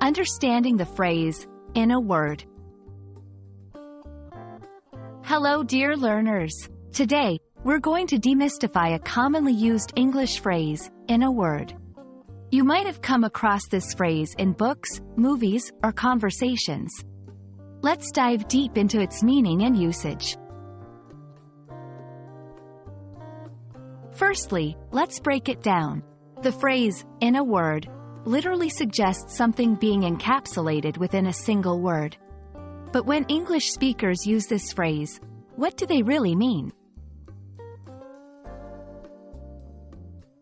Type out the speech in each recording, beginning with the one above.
Understanding the phrase, in a word. Hello dear learners. Today, we're going to demystify a commonly used English phrase, in a word. You might have come across this phrase in books, movies, or conversations. Let's dive deep into its meaning and usage. Firstly, let's break it down. The phrase, in a word, literally suggests something being encapsulated within a single word. But when English speakers use this phrase, what do they really mean?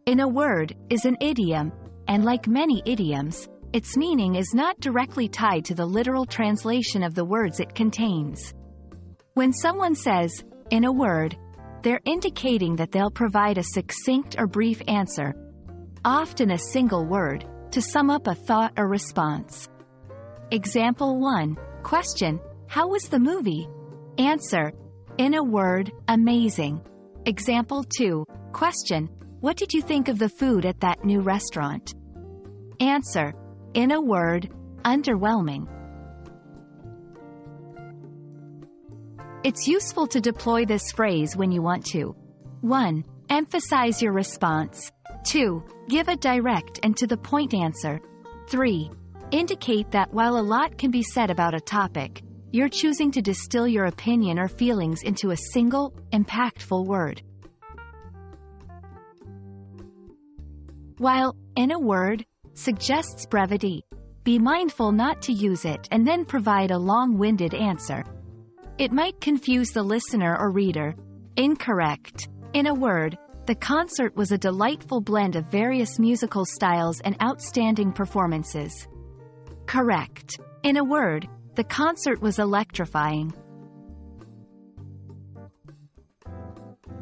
In a word is an idiom, and like many idioms, its meaning is not directly tied to the literal translation of the words it contains. When someone says, in a word, they're indicating that they'll provide a succinct or brief answer, often a single word, to sum up a thought or response. Example 1. Question: how was the movie? Answer: in a word, amazing. Example 2. Question: what did you think of the food at that new restaurant? Answer: in a word, underwhelming. It's useful to deploy this phrase when you want to 1. Emphasize your response. 2. Give a direct and to-the-point answer. 3. Indicate that while a lot can be said about a topic, you're choosing to distill your opinion or feelings into a single, impactful word. While, in a word, suggests brevity, be mindful not to use it and then provide a long-winded answer. It might confuse the listener or reader. Incorrect. In a word, the concert was a delightful blend of various musical styles and outstanding performances. Correct. In a word, the concert was electrifying.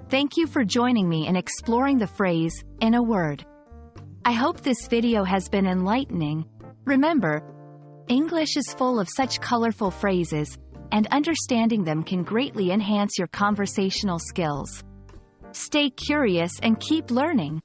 Thank you for joining me in exploring the phrase, in a word. I hope this video has been enlightening. Remember, English is full of such colorful phrases, and understanding them can greatly enhance your conversational skills. Stay curious and keep learning.